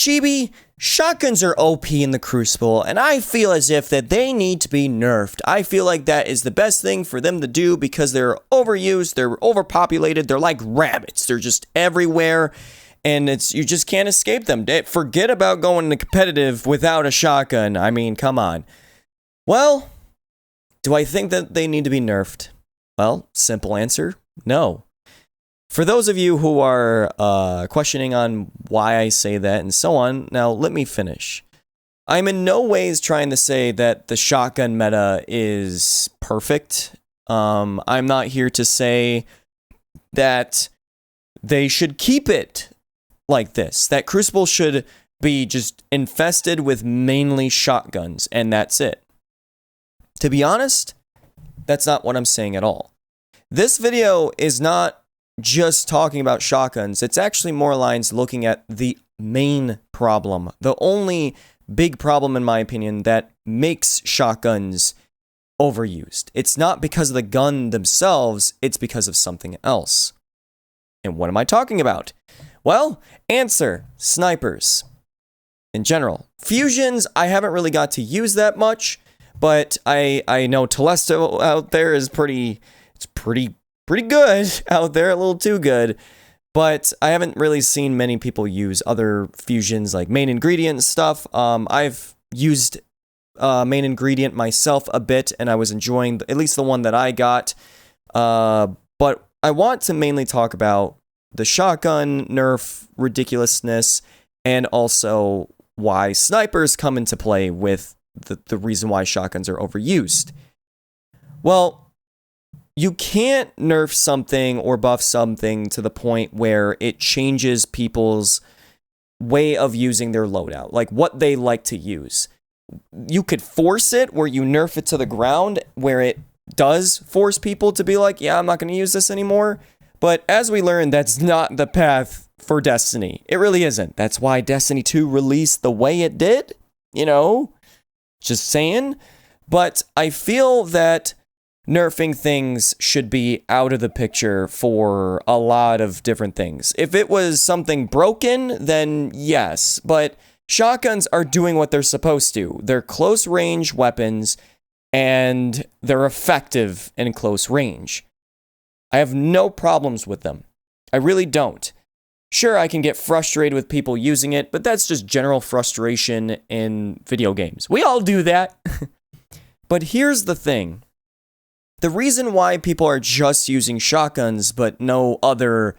Chibi, shotguns are OP in the Crucible, and I feel as if that they need to be nerfed. I feel like that is the best thing for them to do because they're overused, they're overpopulated, they're like rabbits. They're just everywhere, and you just can't escape them. Forget about going to competitive without a shotgun. I mean, come on. Well, do I think that they need to be nerfed? Well, simple answer, no. For those of you who are questioning on why I say that and so on, now let me finish. I'm in no ways trying to say that the shotgun meta is perfect. I'm not here to say that they should keep it like this. That Crucible should be just infested with mainly shotguns, and that's it. To be honest, that's not what I'm saying at all. This video is not just talking about shotguns. It's actually more lines looking at the main problem. The only big problem, in my opinion, that makes shotguns overused. It's not because of the gun themselves, it's because of something else. And what am I talking about? Well, answer, snipers. In general. Fusions, I haven't really got to use that much, but I know Telesto out there is pretty good out there, a little too good, but I haven't really seen many people use other fusions like main ingredient stuff. I've used main ingredient myself a bit, and I was enjoying at least the one that I got, but I want to mainly talk about the shotgun nerf ridiculousness and also why snipers come into play with the reason why shotguns are overused. Well, you can't nerf something or buff something to the point where it changes people's way of using their loadout, like what they like to use. You could force it where you nerf it to the ground, where it does force people to be like, yeah, I'm not going to use this anymore. But as we learned, that's not the path for Destiny. It really isn't. That's why Destiny 2 released the way it did, you know, just saying. But I feel that nerfing things should be out of the picture for a lot of different things. If it was something broken, then yes, but shotguns are doing what they're supposed to. They're close range weapons, and they're effective in close range. I have no problems with them. I really don't. Sure, I can get frustrated with people using it, but that's just general frustration in video games. We all do that. But here's the thing. The reason why people are just using shotguns but no other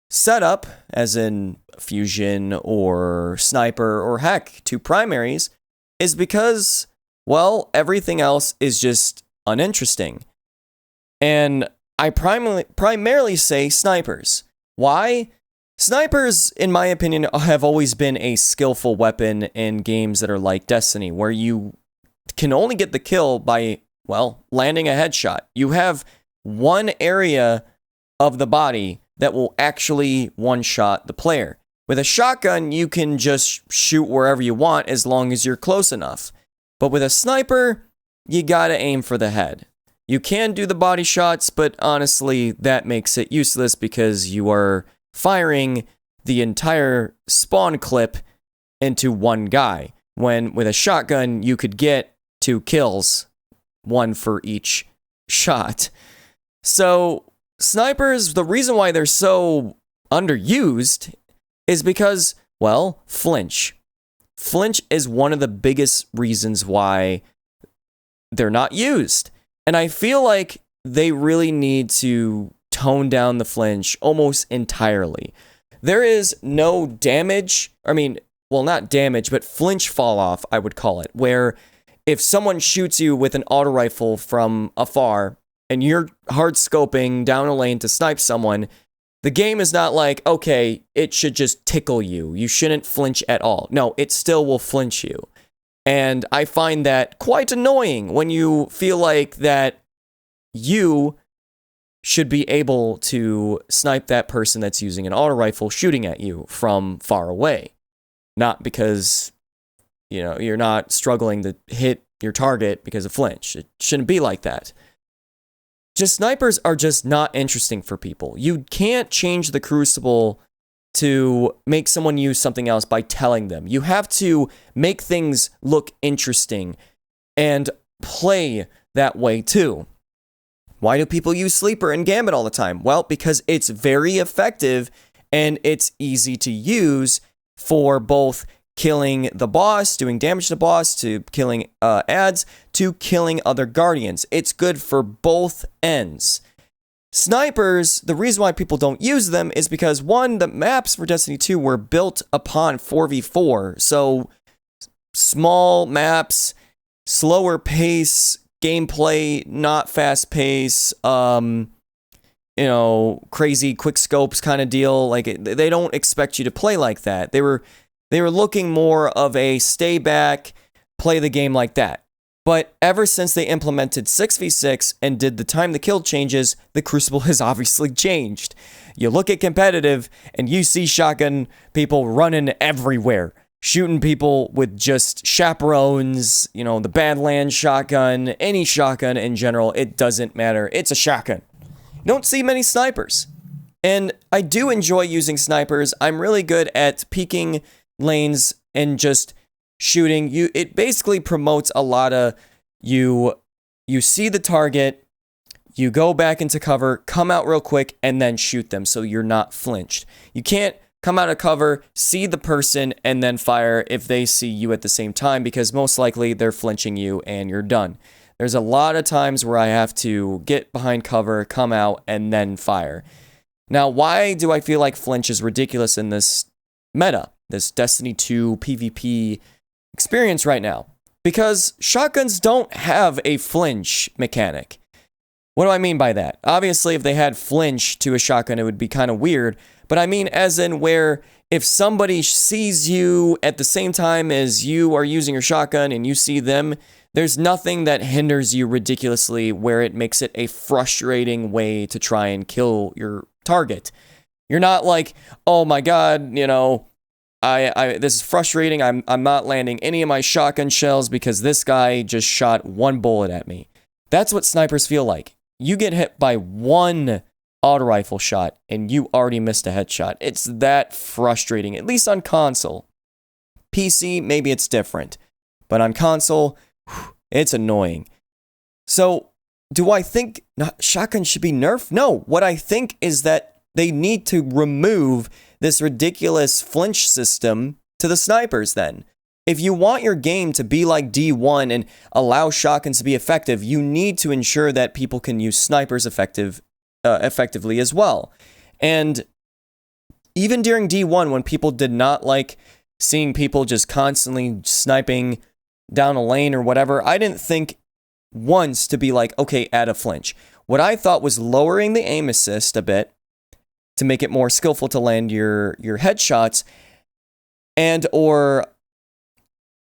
setup, as in fusion or sniper or heck, two primaries, is because, well, everything else is just uninteresting. And I primarily say snipers. Why? Snipers, in my opinion, have always been a skillful weapon in games that are like Destiny, where you can only get the kill by, well, landing a headshot. You have one area of the body that will actually one-shot the player. With a shotgun, you can just shoot wherever you want as long as you're close enough. But with a sniper, you gotta aim for the head. You can do the body shots, but honestly, that makes it useless because you are firing the entire spawn clip into one guy. When with a shotgun, you could get 2 kills, 1 for each shot. So snipers, the reason why they're so underused is because, well, flinch. Flinch is one of the biggest reasons why they're not used. And I feel like they really need to tone down the flinch almost entirely. There is no damage, well, not damage, but flinch fall off, I would call it, where if someone shoots you with an auto rifle from afar and you're hard scoping down a lane to snipe someone, the game is not like, okay, it should just tickle you. You shouldn't flinch at all. No, it still will flinch you. And I find that quite annoying when you feel like that you should be able to snipe that person that's using an auto rifle shooting at you from far away. Not because, you know, you're not struggling to hit your target because of flinch. It shouldn't be like that. Just snipers are just not interesting for people. You can't change the Crucible to make someone use something else by telling them. You have to make things look interesting and play that way too. Why do people use Sleeper and Gambit all the time? Well, because it's very effective and it's easy to use for both killing the boss, doing damage to the boss, to killing ads, to killing other guardians. It's good for both ends. Snipers, the reason why people don't use them is because, one, the maps for Destiny 2 were built upon 4v4. So, small maps, slower pace, gameplay, not fast pace, crazy quick scopes kind of deal. Like, they don't expect you to play like that. They were looking more of a stay back, play the game like that. But ever since they implemented 6v6 and did the time to kill changes, the Crucible has obviously changed. You look at competitive and you see shotgun people running everywhere, shooting people with just chaperones, the Badlands shotgun, any shotgun in general, it doesn't matter. It's a shotgun. You don't see many snipers. And I do enjoy using snipers. I'm really good at peeking lanes and just shooting. It basically promotes a lot of you see the target, you go back into cover, come out real quick, and then shoot them so you're not flinched. You can't come out of cover, see the person, and then fire if they see you at the same time, because most likely they're flinching you and you're done. There's a lot of times where I have to get behind cover, come out, and then fire. Now, why do I feel like flinch is ridiculous in this meta, this Destiny 2 PvP experience right now? Because shotguns don't have a flinch mechanic. What do I mean by that? Obviously, if they had flinch to a shotgun, it would be kind of weird. But I mean as in where if somebody sees you at the same time as you are using your shotgun and you see them, there's nothing that hinders you ridiculously where it makes it a frustrating way to try and kill your target. You're not like, oh my god, this is frustrating. I'm not landing any of my shotgun shells because this guy just shot one bullet at me. That's what snipers feel like. You get hit by one auto rifle shot and you already missed a headshot. It's that frustrating, at least on console. PC, maybe it's different. But on console, it's annoying. So, do I think shotgun should be nerfed? No. What I think is that they need to remove this ridiculous flinch system to the snipers then. If you want your game to be like D1 and allow shotguns to be effective, you need to ensure that people can use snipers effectively as well. And even during D1, when people did not like seeing people just constantly sniping down a lane or whatever, I didn't think once to be like, okay, add a flinch. What I thought was lowering the aim assist a bit to make it more skillful to land your headshots, and or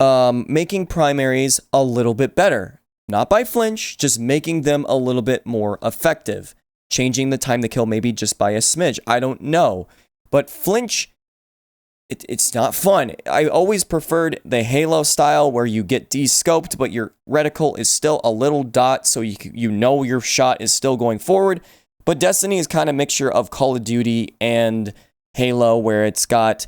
making primaries a little bit better. Not by flinch, just making them a little bit more effective. Changing the time to kill maybe just by a smidge. I don't know. But flinch, it's not fun. I always preferred the Halo style where you get de-scoped, but your reticle is still a little dot, so you know your shot is still going forward. But Destiny is kind of a mixture of Call of Duty and Halo, where it's got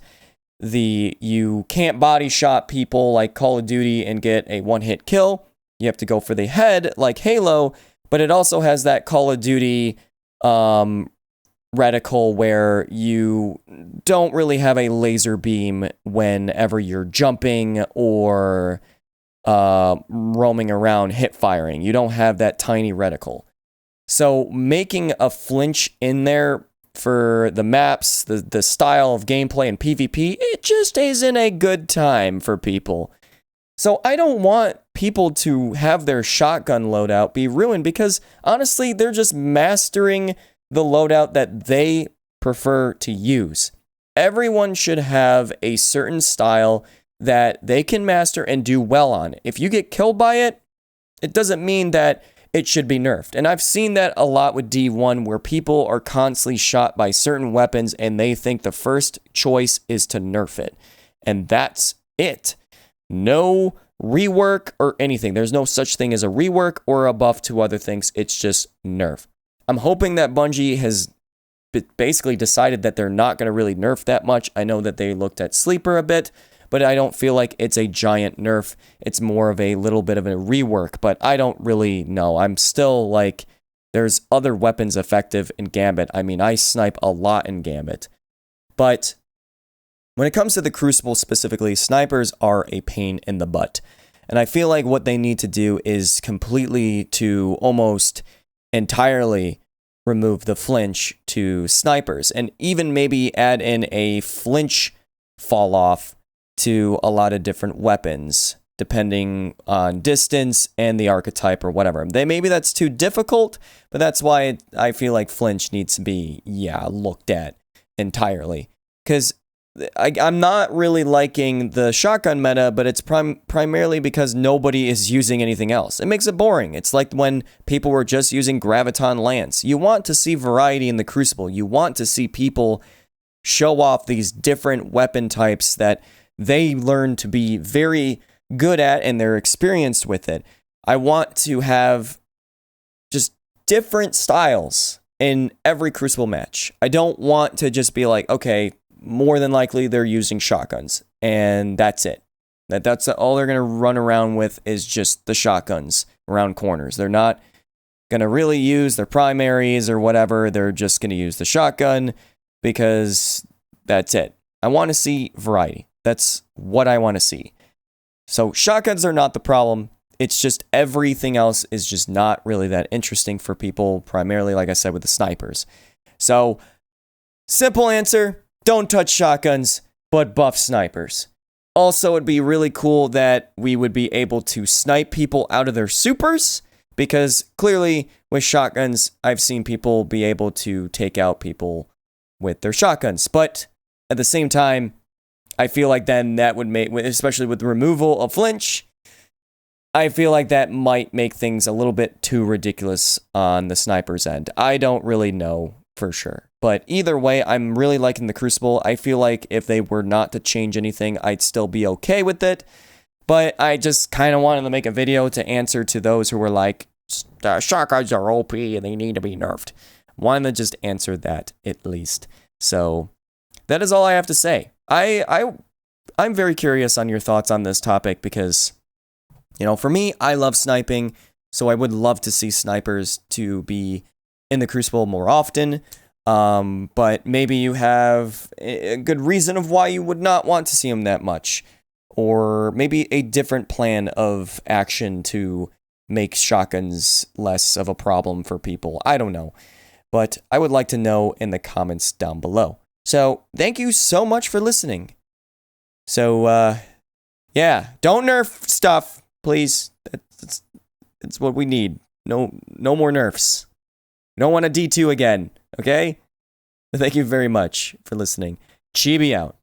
you can't body shot people like Call of Duty and get a one-hit kill. You have to go for the head like Halo, but it also has that Call of Duty reticle where you don't really have a laser beam whenever you're jumping or roaming around hip firing. You don't have that tiny reticle. So making a flinch in there for the maps, the style of gameplay and PvP, it just isn't a good time for people. So I don't want people to have their shotgun loadout be ruined because honestly, they're just mastering the loadout that they prefer to use. Everyone should have a certain style that they can master and do well on. If you get killed by it, it doesn't mean that it should be nerfed. And I've seen that a lot with D1 where people are constantly shot by certain weapons and they think the first choice is to nerf it. And that's it. No rework or anything. There's no such thing as a rework or a buff to other things. It's just nerf. I'm hoping that Bungie has basically decided that they're not going to really nerf that much. I know that they looked at Sleeper a bit, but I don't feel like it's a giant nerf. It's more of a little bit of a rework, but I don't really know. I'm still like, there's other weapons effective in Gambit. I mean, I snipe a lot in Gambit. But when it comes to the Crucible specifically, snipers are a pain in the butt. And I feel like what they need to do is completely to almost entirely remove the flinch to snipers. And even maybe add in a flinch fall off to a lot of different weapons, depending on distance and the archetype or whatever. Maybe that's too difficult, but that's why I feel like flinch needs to be, looked at entirely. Because I'm not really liking the shotgun meta, but it's primarily because nobody is using anything else. It makes it boring. It's like when people were just using Graviton Lance. You want to see variety in the Crucible. You want to see people show off these different weapon types that they learn to be very good at and they're experienced with it. I want to have just different styles in every Crucible match. I don't want to just be like, okay, more than likely they're using shotguns and that's it. That's all they're going to run around with is just the shotguns around corners. They're not going to really use their primaries or whatever. They're just going to use the shotgun because that's it. I want to see variety. That's what I want to see. So shotguns are not the problem. It's just everything else is just not really that interesting for people, primarily, like I said, with the snipers. So, simple answer, don't touch shotguns, but buff snipers. Also, it'd be really cool that we would be able to snipe people out of their supers, because clearly, with shotguns, I've seen people be able to take out people with their shotguns. But at the same time, I feel like then that would make, especially with the removal of flinch, I feel like that might make things a little bit too ridiculous on the sniper's end. I don't really know for sure. But either way, I'm really liking the Crucible. I feel like if they were not to change anything, I'd still be okay with it. But I just kind of wanted to make a video to answer to those who were like, the shotguns are OP and they need to be nerfed. Wanted to just answer that at least. So that is all I have to say. I'm very curious on your thoughts on this topic because, you know, for me, I love sniping, so I would love to see snipers to be in the Crucible more often. But maybe you have a good reason of why you would not want to see them that much, or maybe a different plan of action to make shotguns less of a problem for people. I don't know, but I would like to know in the comments down below. So, thank you so much for listening. So, yeah, don't nerf stuff, please. That's what we need. No more nerfs. Don't want a D2 again, okay? Thank you very much for listening. Chibi out.